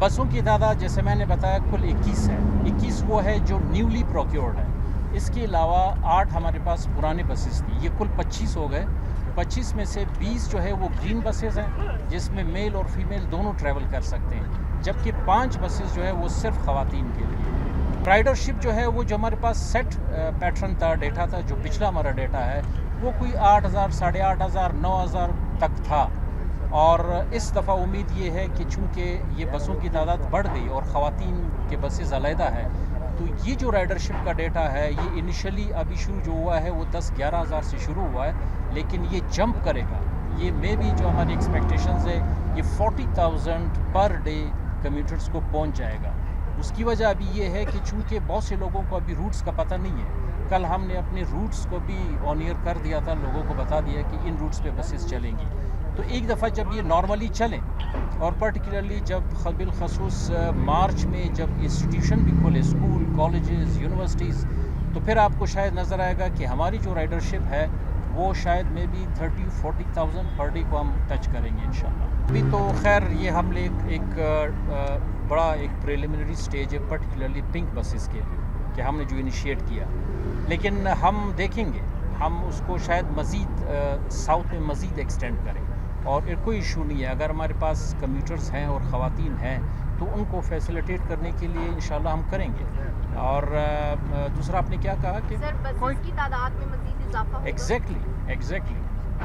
बसों की तादाद जैसे मैंने बताया कुल 21 है। 21 वो है जो न्यूली प्रोक्योर्ड है। इसके अलावा 8 हमारे पास पुराने बसेस थी, ये कुल 25 हो गए। 25 में से 20 जो है वो ग्रीन बसेस हैं जिसमें मेल और फीमेल दोनों ट्रैवल कर सकते हैं, जबकि 5 बसेस जो है वो सिर्फ ख़वातीन के लिए। राइडरशिप जो है वो जो हमारे पास सेट पैटर्न था, डेटा था, जो पिछला हमारा डेटा है वो कोई 8,000, 8,500, 9,000 तक था। और इस दफ़ा उम्मीद ये है कि चूँकि ये बसों की तादाद बढ़ गई और ख़वातीन के बसेस अलहदा है, तो ये जो राइडरशिप का डेटा है ये इनिशियली अभी शुरू जो हुआ है वो 10-11 हज़ार से शुरू हुआ है, लेकिन ये जंप करेगा। ये मे भी जो हमारी एक्सपेक्टेशंस है ये 40,000 पर डे कम्यूटर्स को पहुंच जाएगा। उसकी वजह अभी ये है कि चूँकि बहुत से लोगों को अभी रूट्स का पता नहीं है। कल हमने अपने रूट्स को भी ऑन ईयर कर दिया था, लोगों को बता दिया कि इन रूट्स पे बसेस चलेंगी। तो एक दफ़ा जब ये नॉर्मली चलें और पर्टिकुलरली जब बिलखसूस मार्च में जब इंस्टीट्यूशन भी खोले, स्कूल, कॉलेजेस, यूनिवर्सिटीज़, तो फिर आपको शायद नज़र आएगा कि हमारी जो राइडरशिप है वो शायद मे बी 30-40,000 पर डे को हम टच करेंगे इंशाल्लाह। अभी तो खैर ये हम एक बड़ा एक प्रिलिमिनरी स्टेज है पर्टिकुलरली पिंक बसेस के लिए कि हमने जो इनिशिएट किया, लेकिन हम देखेंगे हम उसको शायद मज़ीद साउथ में मज़ीद एक्सटेंड करें। और कोई इशू नहीं है, अगर हमारे पास कम्यूटर्स हैं और ख़वातीन हैं तो उनको फैसिलिटेट करने के लिए इंशाल्लाह हम करेंगे। और दूसरा आपने क्या कहा कि सर बसेस की तादाद में मज़ीद इजाफा होगा? एग्जैक्टली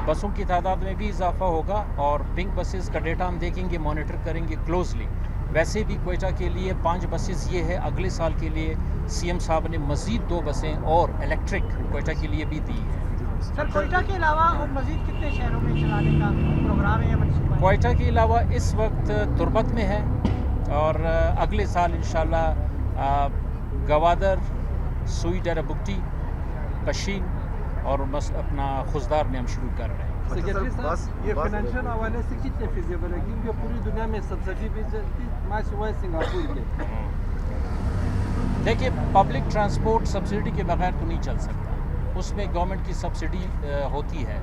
बसों की तादाद में भी इजाफा होगा और पिंक बसेस का डेटा हम देखेंगे, मॉनिटर करेंगे क्लोजली। वैसे भी क्वेटा के लिए 5 बसेस ये है, अगले साल के लिए सीएम साहब ने मज़ीद 2 बसें और इलेक्ट्रिक क्वेटा के लिए भी दी है। सर क्वेटा के अलावा और मज़ीद कितने शहरों में चलाने का प्रोग्राम है? क्वेटा के अलावा इस वक्त तुर्बत में है और अगले साल इंशाल्लाह गवादर, सुई डराबुक्टी, पशीन और अपना खुजदार में हम शुरू कर रहे हैं। सेक्रेटरी साहब, ये फाइनेंशियल हवाले से कितने फिजिबल है, क्योंकि पूरी दुनिया में सब्सिडी भी चलती है सिवाय सिंगापुर के? देखिए, पब्लिक ट्रांसपोर्ट सब्सिडी के बगैर तो नहीं चल सकता, उसमें गवर्नमेंट की सब्सिडी होती है,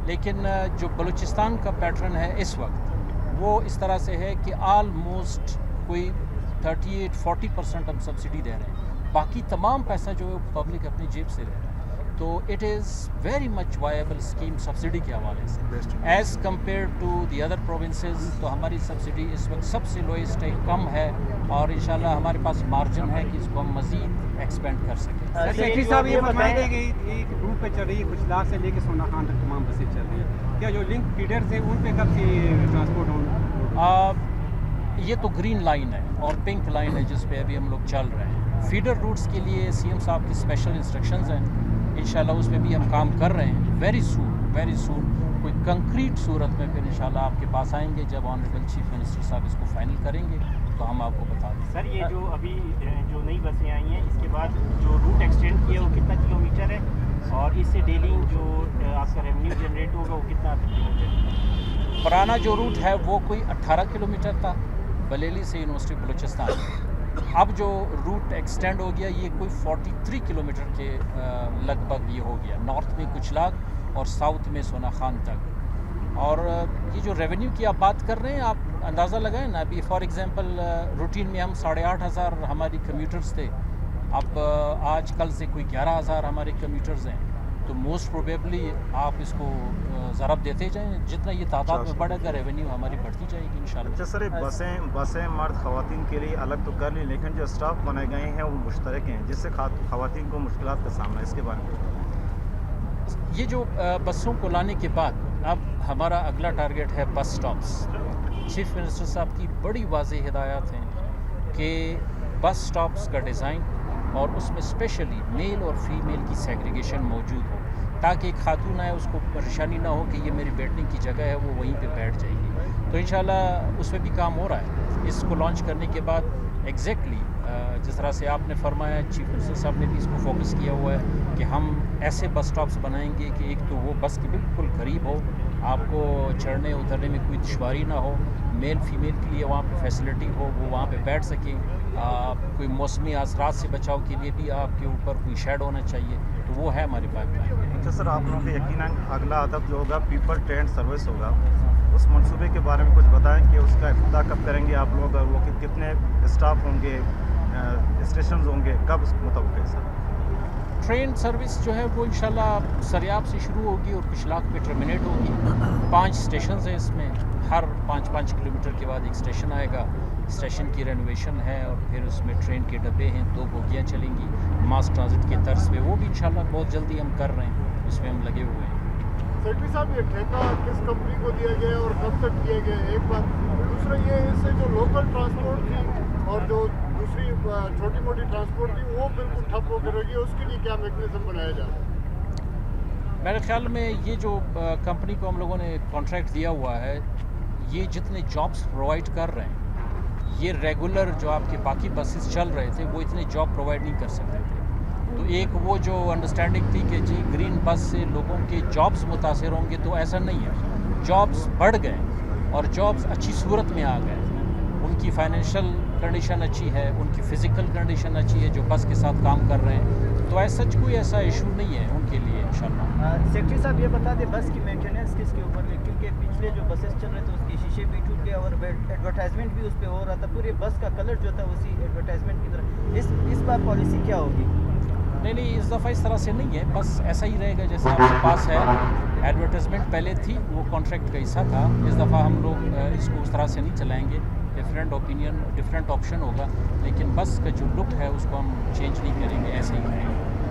लेकिन जो बलूचिस्तान का पैटर्न है इस वक्त वो इस तरह से है कि आलमोस्ट कोई 38-40% हम सब्सिडी दे रहे हैं, बाकी तमाम पैसा जो है पब्लिक अपनी जेब से ले रहा है। तो it is very much viable scheme subsidy के हवाले से as compare to the other provinces. तो हमारी सब्सिडी इस वक्त सबसे लोएस्ट है, कम है, और इंशाल्लाह हमारे पास मार्जिन है कि इसको हम मज़ीद एक्सपेंड कर सकें। सेक्रेटरी साहब, ये बताया गया कि एक रूट पे चल रही है, कुचलाग से लेके सोना खान तक तमाम बसें चल रही है, क्या जो लिंक फीडर्स हैं उन पे कब से ट्रांसपोर्ट होना? ये तो ग्रीन लाइन है और पिंक लाइन है जिस पे अभी हम लोग चल रहे हैं। फीडर रूट्स के लिए सीएम साहब की स्पेशल इंस्ट्रक्शंस हैं, इंशाल्लाह उस पर भी हम काम कर रहे हैं। वेरी सून कोई कंक्रीट सूरत में फिर इंशाल्लाह आपके पास आएंगे जब ऑनरेबल चीफ मिनिस्टर साहब इसको फाइनल करेंगे तो हम आपको बता देंगे। सर, ये जो अभी जो नई बसें आई हैं इसके बाद जो रूट एक्सटेंड किया वो कितना किलोमीटर है, और इससे डेली जो आपका रेवेन्यू जनरेट होगा वो कितना किलोमीटर? पुराना जो रूट है वो कोई 18 किलोमीटर था बलेली से यूनिवर्सिटी बलूचिस्तान। अब जो रूट एक्सटेंड हो गया ये कोई 43 किलोमीटर के लगभग ये हो गया, नॉर्थ में कुचलाग और साउथ में सोना खान तक। और ये जो रेवेन्यू की आप बात कर रहे हैं, आप अंदाज़ा लगाएं ना, अभी फॉर एग्जांपल रूटीन में हम 8,500 हमारी कम्यूटर्स थे, अब आज कल से कोई 11,000 हमारे कम्यूटर्स हैं। तो मोस्ट प्रोबेबली आप इसको ज़रब देते जाएं, जितना ये तादाद में बढ़ेगा रेवेन्यू हमारी बढ़ती जाएगी इंशाल्लाह। अच्छा सर, बसें मर्द ख़वातीन के लिए अलग तो कर ली, लेकिन जो स्टाफ बनाए गए हैं वो मुश्तरक हैं, जिससे ख़वातीन को मुश्किलात का सामना, इसके बारे में? ये जो बसों को लाने के बाद अब हमारा अगला टारगेट है बस स्टॉप्स। चीफ मिनिस्टर साहब की बड़ी वाज़ेह हिदायत हैं कि बस स्टॉप्स का डिज़ाइन और उसमें स्पेशली मेल और फीमेल की सेग्रीगेशन मौजूद हो, ताकि एक खातून आए उसको परेशानी ना हो कि ये मेरी बैठने की जगह है, वो वहीं पे बैठ जाएगी। तो इंशाल्लाह उस पर भी काम हो रहा है। इसको लॉन्च करने के बाद एग्जैक्टली जिस तरह से आपने फरमाया, चीफ मिनिस्टर साहब ने भी इसको फोकस किया हुआ है कि हम ऐसे बस स्टॉप्स बनाएंगे कि एक तो वो बस के बिल्कुल करीब हो, आपको चढ़ने उतरने में कोई दुश्वारी ना हो, मेल फीमेल के लिए वहाँ पे फैसिलिटी हो, वो वहाँ पे बैठ सकें। कोई मौसमी असरात से बचाव के लिए भी आपके ऊपर कोई शेड होना चाहिए, तो वो है हमारे पाइपलाइन। अच्छा सर, आप लोगों के यकीनन अगला अदब जो होगा पीपल ट्रेंड सर्विस होगा, उस मंसूबे के बारे में कुछ बताएं कि उसका इफ्तिताह कब करेंगे आप लोग, और वो कितने स्टाफ होंगे, स्टेशन होंगे, कब मुतवक्किल है सर? ट्रेन सर्विस जो है वो इंशाल्लाह सरियाब से शुरू होगी और पिछलाक पे टर्मिनेट होगी। 5 स्टेशन है इसमें, हर 5-5 किलोमीटर के बाद एक स्टेशन आएगा। स्टेशन की रेनोवेशन है और फिर उसमें ट्रेन के डब्बे हैं, 2 बोगियाँ चलेंगी मास ट्रांजिट के तर्ज पे, वो भी इंशाल्लाह बहुत जल्दी हम कर रहे हैं, उसमें हम लगे हुए हैं। सेक्रेटरी साहब, ये ठेका किस कंपनी को दिया गया और कब तक दिया गया, एक बात। दूसरा ये, इससे जो लोकल ट्रांसपोर्ट थी और जो दूसरी छोटी मोटी ट्रांसपोर्ट थी वो बिल्कुल ठप होकर रही है, उसके लिए क्या मैकेनिज्म बनाया जा रहा है? मेरे ख्याल में ये जो कंपनी को हम लोगों ने कॉन्ट्रैक्ट दिया हुआ है, ये जितने जॉब्स प्रोवाइड कर रहे हैं, ये रेगुलर जो आपके बाकी बसेस चल रहे थे वो इतने जॉब प्रोवाइड नहीं कर सकते थे। तो एक वो जो अंडरस्टैंडिंग थी कि जी ग्रीन बस से लोगों के जॉब्स मुतासिर होंगे, तो ऐसा नहीं है। जॉब्स बढ़ गए और जॉब्स अच्छी सूरत में आ गए, उनकी फाइनेंशियल कंडीशन अच्छी है, उनकी फ़िज़िकल कंडीशन अच्छी है जो बस के साथ काम कर रहे हैं, तो ऐसा कोई ऐसा इशू नहीं है उनके लिए इंशाल्लाह। सेक्रेटरी साहब, ये बता दें बस की मेंटेनेंस किसके ऊपर है, क्योंकि पिछले जो बसेस चल रहे थे उसके शीशे भी टूट गए और एडवर्टाइजमेंट भी उस पर हो रहा था, पूरे बस का कलर जो था उसी एडवर्टाइजमेंट की तरह। इस बार पॉलिसी क्या होगी? नहीं, इस दफ़ा इस तरह से नहीं है, बस ऐसा ही रहेगा जैसे आपके पास है। एडवर्टाइजमेंट पहले थी, वो कॉन्ट्रैक्ट का हिस्सा था। इस दफ़ा हम लोग इसको उस तरह से नहीं चलाएंगे, डिफरेंट ओपिनियन, डिफरेंट ऑप्शन होगा, लेकिन बस का जो लुक है उसको हम चेंज नहीं करेंगे, ऐसे ही रहेंगे।